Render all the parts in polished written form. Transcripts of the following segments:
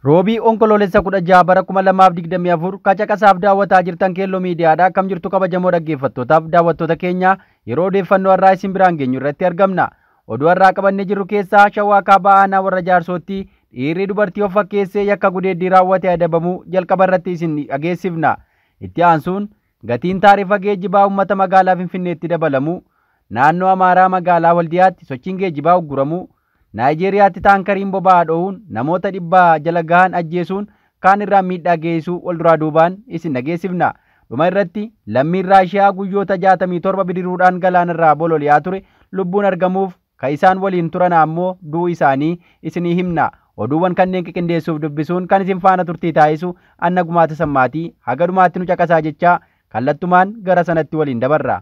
Roobii onkoloolessa 16 bara 2024 kacaqasaaf daawwataa jirtan Keelloo Miidiyaadhaa akkam jirtu kabajamoo dhaggeeffattootaaf daawwattoota keenya yeroo odeeffannoo har'aa isin biraan geenyu irratti argamna. Oduu har'aa qabannee jirru keessaa Shawaa Kaabaa Aanaa warra Jaarsootti dhiirri dubartii of fakkeessee yakka gudeeddii raawwate adabamuu jalqaba irratti isin dhageessifna. Itti aansuun gatiin taarifa geejjibaa uummata magaalaa Finfinneetti dabalamu, naannoo Amaaraa magaalaa Waldiyaatti sochiin geejjibaa ugguramuu, Naayijeriyaatti taankariin boba'aa dho'uun namoota 100 jala gahan ajjeesuun kaan irraa miidhaa geessisuu ol duraa duubaan isin dhageessifna. Dhuma irratti lammiin Raashiyaa guyyoota 67 bidiruudhaan galaanarraa bololi'aa ture lubbuun argamuuf kan isaan waliin turan ammoo du'uu isaanii isinii himna. Oduuwwan kanneen qindeessuuf dubbisuun kan isin faana turtii taasisu Anna Gumaata Sammaatii haga dhumaatti nu caqasaa jechaa kallattumaan gara sanatti waliin dabarra.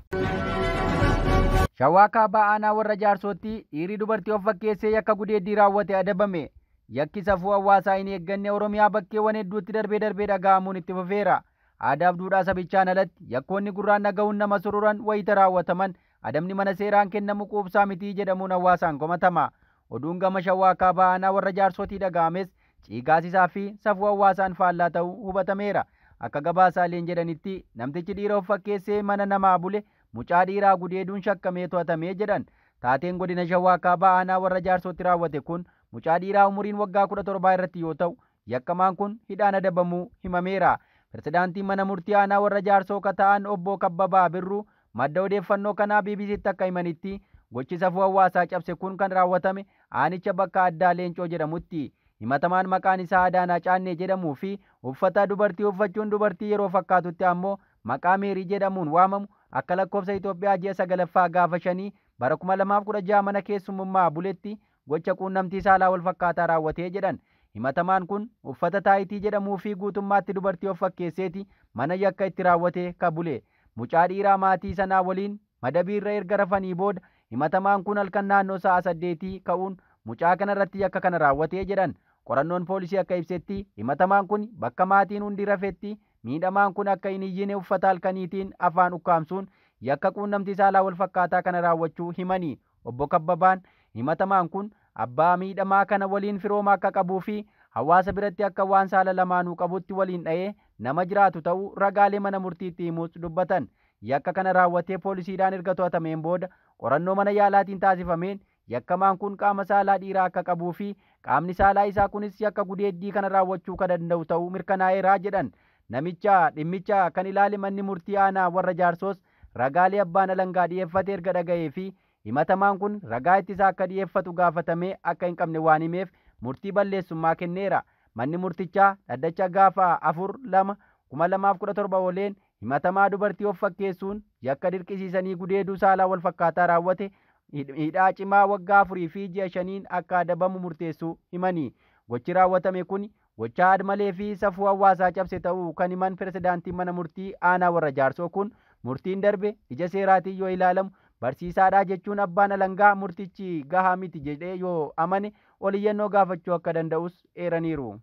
Shawaa Kaabaa Aanaa warra Jaarsootti dhiirri dubartii of fakkeessee yakka gudeeddii raawwate adabame. Yakki safuu hawaasaa hin eegganne Oromiyaa bakkeewwan hedduutti darbee dhaga'amuun itti fufeera. Aadaaf duudhaa sabichaan alatti yakkoonni gurraan dhaga'uun nama sururan wayita raawwataman adabni mana seeraan kennamu quubsaa mitii jedhamuun hawaasaan komatama. Oduun gama Shawaa Kaabaa Aanaa warra Jaarsootii dhaga'ames ciigaasisaa fi safuu hawaasaan faallaa ta'uu hubatameera. Akka gabaasaaleen jedhanitti namtichi dhiira of fakkeessee mana namaa bule mucaa dhiiraa gudeeduun shakkamee to'atamee jedhan. Taateen godina Shawaa Kaabaa Aanaa warra Jaarsootti raawwate kun mucaa dhiiraa umuriin waggaa 17 irratti yoo ta'u yakkamaan kun hidhaan adabamuu himameera. Pirezidaantiin mana murtii Aanaa warra Jaarsoo kata'an obbo Kabbabaa Birruu madda odeeffannoo kanaa BBCtti akka himanitti gochi safuu hawaasaa cabse kun kan raawwatame aanicha bakka addaa Leencoo jedhamutti. Himatamaan maqaan isaa Adaanaa Caannee jedhamuu fi uffata dubartii uffachuun dubartii yeroo fakkaatutti ammoo maqaa Meerii jedhamuun waamamu akka lakkoofsa Itoophiyaa ji'a 9ffaa gaafa 5 bara 2016 mana keessummummaa buletti gocha quunnamtii saalaa wal fakkaataa raawwatee jedhan. Himatamaan kun uffata taayitii jedhamuu fi guutummaatti dubartii of fakkeesseeti mana yakka itti raawwate ka bule. Mucaa dhiiraa maatii sanaa waliin madabiirra erga rafanii booda himatamaan kun halkan naannoo sa'a 8 ka'uun mucaa kanarratti yakka kana raawwatee jedhan. Qorannoon poolisii akka ibsetti himatamaan kun bakka maatiin hundi rafetti miidhamaan kun akka hin iyyine uffata halkaniitiin afaan ukkaamsuun yakka quunnamtii saalaa wal fakkaataa kana raawwachuu himanii. Obbo Kabbabaan himatamaan kun abbaa miidhamaa kana waliin firooma akka qabuu fi hawaasa biratti akka waan saala lamaanuu qabutti waliin dha'ee nama jiraatu ta'uu ragaalee mana murtiitti himuus dubbatan. Yakka kana raawwatee poolisiidhaan erga to'atameen booda qorannoo mana yaalaatiin taasifameen yakkamaan kun qaama saalaa dhiiraa akka qabuu fi qaamni saalaa isaa kunis yakka gudeeddii kana raawwachuu kan danda'u ta'uu mirkanaa'eeraa jedhan. Namicha dhimmicha kan ilaale manni murtii Aanaa warra Jaarsoos ragaalee abbaan alangaa dhiyeeffate erga dhaga'ee fi himatamaan kun ragaa ittisaa akka dhiyeeffatu gaafatamee akka hin qabne waan himeef murtii balleessummaa kenneera. Manni murtichaa dhaddacha gaafa 4/2/2017 ooleen himatamaa dubartii of fakkeessuun yakka dirqisiisanii gudeeduu saalaa wal fakkaataa raawwate hidhaa cimaa waggaa 4 fi ji'a 5 akka adabamu murteessuu himanii. Gochi raawwatame kun gocha admalee fi safuu hawaasaa cabse ta'uu kan himan pirezidaantiin mana murtii Aanaa warra Jaarsoo kun murtiin darbe ija seeraatiin yoo ilaalamu barsiisaadhaa jechuun abbaan alangaa murtichi gahaa miti jedhee yoo amane oliyyannoo gaafachuu akka danda'us eeraniiru.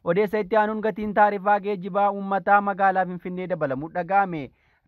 Odeessa itti aanuun gatiin taarifaa geejjibaa uummataa magaalaa Finfinnee dabalamuu dhaga'ame.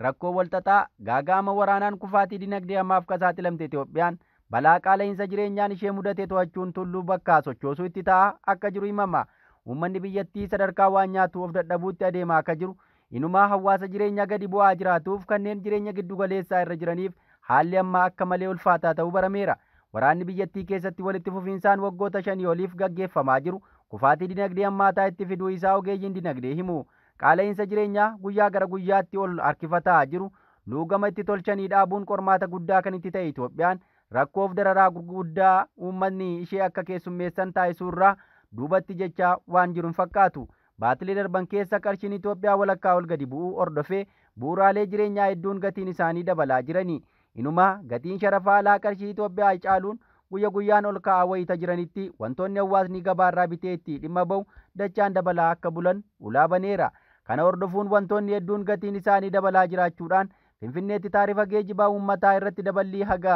Rakkoo walxaxaa gaaga'ama waraanaan kufaatii dinagdee hamaaf saaxilamte Itoophiyaan balaa qaala'insa jireenyaan ishee mudate to'achuun tulluu bakkaa sochoosuu itti ta'a akka jiru himama. Uummanni biyyattii sadarkaa waan nyaatu of dadhabuutti adeemaa akka jiru inumaa hawaasa jireenya gadi bu'aa jiraatuuf kanneen jireenya giddu galeessaa irra jiraniif haalli ammaa akka malee ulfaataa ta'uu barameera. Waraanni biyyattii keessatti walitti fufiinsaan waggoota 5 oliif gaggeeffamaa jiru kufaatii dinagdee hammaataa itti fiduu isaa ogeeyyiin dinagdee himu. Qaala'insa jireenyaa guyyaa gara guyyaatti ol harkifataa jiru luugama itti tolchanii dhaabuun qormaata guddaa kan itti ta'e Itoophiyaan rakkoof dararaa gurguddaa uummanni ishee akka keessummeessan taasisuurraa duubatti jechaa waan jiru hin fakkaatu. Baatilee darban keessa qarshiin Itoophiyaa walakkaa ol gadi bu'uu hordofee bu'uuraalee jireenyaa hedduun gatiin isaanii dabalaa jirani. Inumaa gatiin sharafaa alaa qarshii Itoophiyaa caaluun guyya guyyaan ol ka'aa wayita jiranitti wantoonni hawaasni gabaarraa bitee itti dhimma ba'u dachaan dabalaa akka bulan ulaa baneera. Kana hordofuun wantoonni hedduun gatiin isaanii dabalaa jiraachuudhaan Finfinneetti taarifa geejjibaa uummataa irratti daballii haga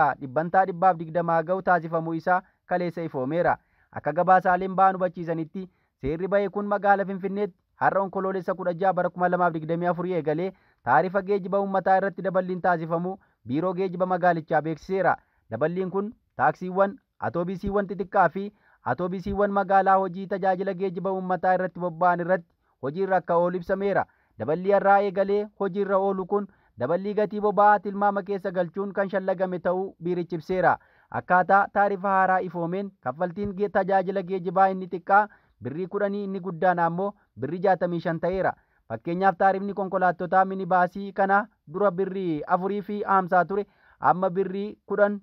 120 ga'u taasifamuu isaa kaleessa ifoomeera. Akka gabaasaaleen ba'an hubachiisanitti seerri ba'e kun magaalaa Finfinneetti har'a onkoloolessa 16 bara 2024 eegalee taarifa geejjibaa uummataa irratti daballiin taasifamuu biiroo geejjiba magaalichaa beeksiseera. Daballiin kun taaksiiwwan, atoobisiiwwan xixiqqaa fi atoobisiiwwan magaalaa hojii tajaajila geejjiba uummataa irratti bobba'an irratti hojiirra akka oolu ibsameera. Daballii har'aa eegalee hojiirra oolu kun daballii gatii boba'aa tilmaama keessa galchuun kan shallagame ta'uu biirichi ibseera. Akkaataa taarifa haaraa ifoomeen kaffaltiin tajaajila geejjibaa inni xiqqaa birrii 10 inni guddaan ammoo birrii 65 ta'eera. Fakkeenyaaf taarifni konkolaattotaa minibaasii kana dura birrii 4.50 ture amma birrii 10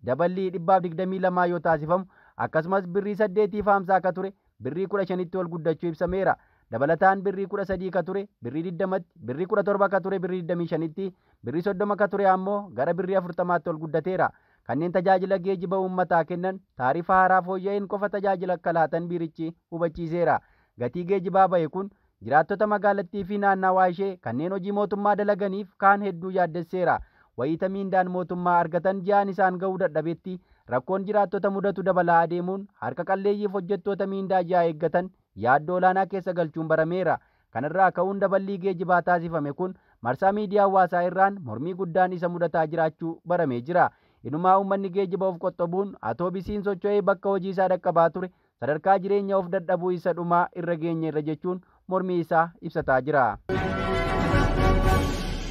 daballii 122 yoo taasifamu akkasumas birrii 8.50 akka ture birrii 15tti ol guddachuu ibsameera. Dabalataan birrii 13 ka ture birrii 20tti, birrii 17 ka ture birrii 25tti, birrii 30 ka ture ammoo gara birrii 40tti ol guddateera. Kanneen tajaajila geejjiba uummataa kennan taarifa haaraa fooyya'een qofa tajaajila akka laatan biirichi hubachiiseera. Gatii geejjibaa ba'e kun jiraattota magaalattii fi naannawaa ishee kanneen hojii mootummaa dalaganiif kaan hedduu yaaddesseera. Wayita miindaan mootummaa argatan ji'aan isaan ga'uu dadhabetti rakkoon jiraattota mudatu dabalaa adeemuun harka qalleeyyiif hojjettoota miindaa ji'aa eeggatan yaaddoo olaanaa keessa galchuun barameera. Kanarraa ka'uun daballii geejjibaa taasifame kun marsaa miidiyaa hawaasaa irraan mormii guddaan isa mudataa jiraachuu baramee jira. Inumaa uummanni geejjiba of qoxxobuun atoobisiin socho'ee bakka hojii isaa dhaqqabaa ture sadarkaa jireenya of dadhabuu isa dhumaa irra geenyeerra jechuun mormii isaa ibsataa jira.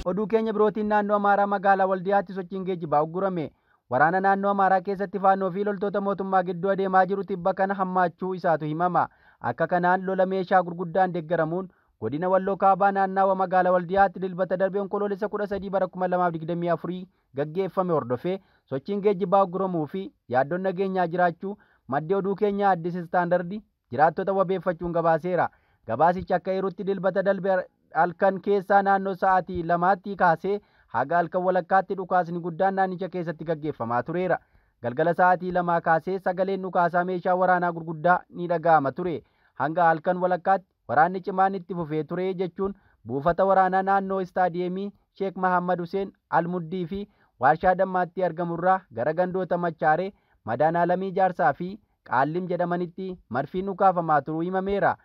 Oduu keenya birootiin naannoo Amaaraa magaalaa Waldiyaatti sochiin geejjibaa uggurame. Waraana naannoo Amaaraa keessatti faannoo fi loltoota mootummaa gidduu adeemaa jiru tibba kana hammaachuu isaatu himama. Akka kanaan lola meeshaa gurguddaan deeggaramuun godina Walloo Kaabaa naannawa magaalaa Waldiyaatti dilbata darbe onkoloolessa 13 bara 2024 gaggeeffame hordofee sochiin geejjibaa ugguramuu fi yaaddoon nageenyaa jiraachuu maddi oduu keenyaa Addis Istaandardi jiraattota wabeeffachuun gabaaseera. Gabaasichi akka eerutti dilbata darbe halkan keessaa naannoo sa'aatii 2tti kaasee haga halkan walakkaatti dhukaasni guddaan naannicha keessatti gaggeeffamaa tureera. Galgala sa'aatii 2 kaasee sagaleen dhukaasaa meeshaa waraanaa gurguddaa ni dhaga'ama ture. Hanga halkan walakkaatti waraanni cimaan itti fufee ture jechuun buufata waraanaa naannoo istaadiyeemii Sheek Mahammad Huseen Almuddii fi warshaa dammaatti argamurraa gara gandoota Machaaree, Madaanaalamii Jaarsaa fi Qaallim jedhamanitti marfiin dhukaafamaa turuu himameera.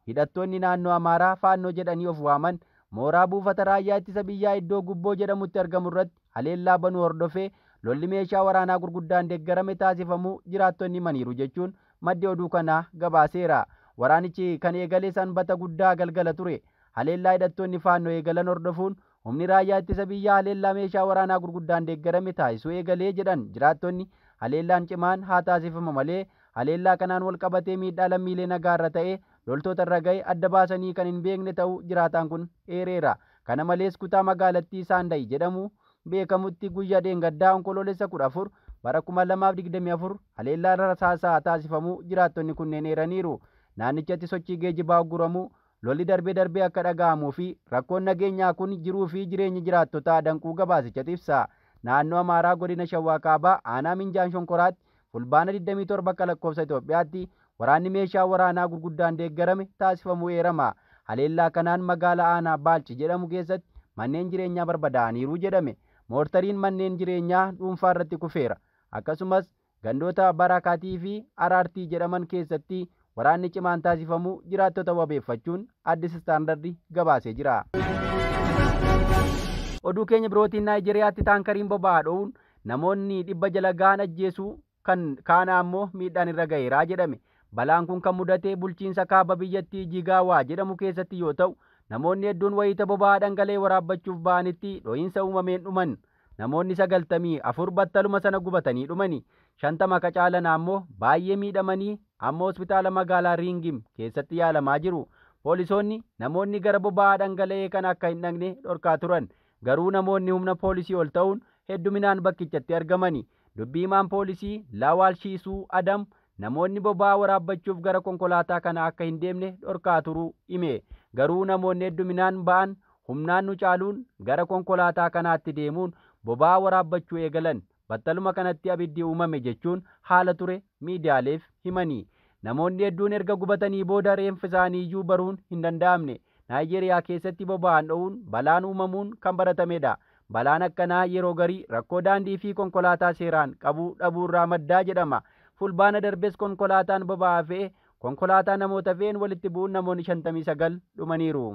Hidhattoonni naannoo Amaaraa faannoo jedhanii of waaman mooraa buufata raayyaa ittisa biyyaa iddoo Gubboo jedhamutti argamurratti haleellaa banuu hordofee lolli meeshaa waraanaa gurguddaan deeggarame taasifamuu jiraattonni himaniiru jechuun maddi oduu kanaa gabaaseera. Waraanichi kan eegale sanbata guddaa galgala ture. Haleellaa hidhattoonni faannoo eegalan hordofuun humni raayyaa ittisa biyyaa haleellaa meeshaa waraanaa gurguddaan deeggarame taasisuu eegalee jedhan jiraattonni haleellaan cimaan haa taasifamu malee haleellaa kanaan wal qabatee miidhaa lammiilee nagaarra ta'ee loltoota irra ga'e adda baasanii kan hin beekne ta'uu jiraataan kun eereera. Kana malees kutaa magaalattii Saandayi jedhamu beekamutti guyyaa dheengaddaa onkoloolessa 14 bara 2024 haleellaan rasaasaa taasifamuu jiraattonni kunneen eeraniiru. Naannichatti sochii geejjibaa ugguramuu lolli darbee akka dhaga'amuu fi rakkoon nageenyaa kun jiruu fi jireenya jiraattotaa danquu gabaasichatti ibsa. Naannoo Amaaraa godina Shawaa Kaabaa aanaa Minjaan Shonkoraatti fulbaana 27 akka lakkoofsa Itoophiyaatti waraanni meeshaa waraanaa gurguddaan deeggarame taasifamuu eerama. Haleellaa kanaan magaalaa aanaa Baalchi jedhamu keessatti manneen jireenyaa barbadaa'aniiru jedhame. Moortariin manneen jireenyaa dhuunfaa irratti kufeera. Akkasumas gandoota Barakaatii fi Araartii jedhaman keessatti waraanni cimaan taasifamuu jiraattota wabeeffachuun Addis Istaandardi gabaasee jira. Oduu keenya birootiin Naayijeriyaatti taankariin boba'aa dho'uun namoonni 100 jala ga'an ajjeesuu kan kaana ammoo miidhaan irra ga'eeraa jedhame. Balaan kun kan mudate bulchiinsa kaaba biyyattii Jigaawaa jedhamu keessatti yoo ta'u namoonni hedduun wayita boba'aa dhangala'ee waraabbachuuf ba'anitti dho'iinsa uumameen dhuman. Namoonni 94 battaluma sana gubatanii dhumani. 50 ka caalan ammoo baay'ee miidhamanii ammoo hospitaala magaalaa Ringim keessatti yaalamaa jiru. Poolisoonni namoonni gara boba'aa dhangala'ee kan akka hin dhaqne dhorkaa turan. Garuu namoonni humna poolisii ol ta'uun hedduminaan bakkichatti argamani. Dubbii himaan poolisii Lawaal Shiisuu Adam namoonni boba'aa waraabbachuuf gara konkolaataa kana akka hin deemne dhorkaa turuu hime. Garuu namoonni hedduminaan ba'an humnaan nu caaluun gara konkolaataa kanaatti deemuun boba'aa waraabbachuu eegalan. Battaluma kanatti abiddi uumame jechuun haala ture miidiyaaleef himanii. Namoonni hedduun erga gubatanii booda reenfa isaanii iyyuu baruun hin danda'amne. Naayijeriyaa keessatti boba'aan dho'uun balaan uumamuun kan baratamedha. Balaan akkanaa yeroo garii rakkoo daandii fi konkolaataa seeraan qabuu dhabuurraa maddaa jedhama. Fulbaana darbes konkolaataan boba'aa fe'e konkolaataa namoota fe'een walitti bu'uun namoonni 59 dhumaniiru.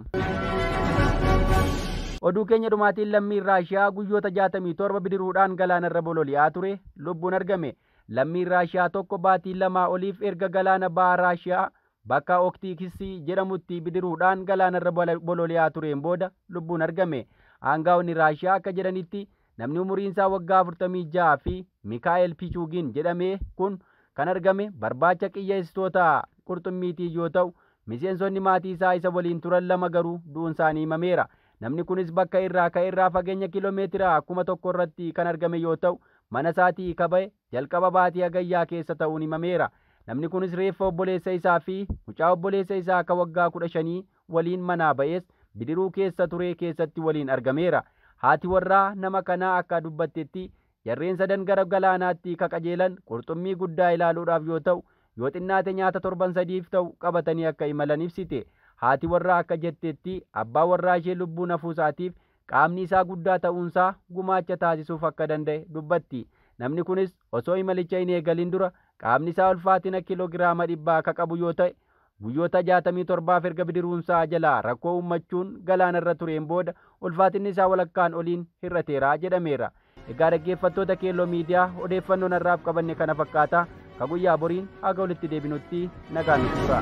Oduu keenya dhumaatiin lammiin Raashiyaa guyyoota 67 bidiruudhaan galaanarra bololi'aa ture lubbuun argame. lammiin Raashiyaa tokko baatii lamaa oliif erga galaana bahaa Raashiyaa bakka Oktiikisii jedhamutti bidiruudhaan galaanarra bololi'aa tureen booda lubbuun argame. Aangaa'onni Raashiyaa akka jedhanitti namni umuriinsaa waggaa 46 fi Mikaa'el Pichuugin jedhame kun kan argame barbaacha qiyyeessitoota qurxummiitii yoo ta'u, miseensonni maatii isaa isa waliin turan 2 garuu du'uun isaanii himameera. Namni kunis bakka irraa fageenya kiiloomeetira 1,000 irratti kan argame yoo ta'u, mana isaatii kaba'e jalqaba baatii hagayyaa keessa ta'uun himameera. Namni kunis reeffa obboleessa isaa fi mucaa obboleessa isaa akka waggaa 15 waliin manaa ba'es bidiruu keessa ture keessatti waliin argameera. Haati warraa nama kanaa akka dubbattetti jarreen sadan gara galaanaatti kaqajeelan qurxummii guddaa ilaaluudhaaf yoo ta'u, yoo xinnaate nyaata 7 sadiif ta'u qabatanii akka imalan ibsite. Haati warraa akka jettetti abbaa warraa ishee lubbuun hafuusaatiif qaamni isaa guddaa ta'uunsaa gumaacha taasisuuf akka danda'e dubbatti. Namni kunis osoo imalicha hin eegalin dura qaamni isaa ulfaatina kiiloogiraama 100 akka qabu yoo ta'e, guyyoota 67 erga bidiruunsaa jalaa rakkoo uummachuun galaanarra tureen booda ulfaatinni isaa walakkaan oliin hir'ateera jedhameera. Egaa dhaggeeffattoota Keelloo Miidiyaa odeeffannoon har'aaf qabanne kana fakkaata. Ka guyyaa boriin haga walitti deebinutti nagaan tura.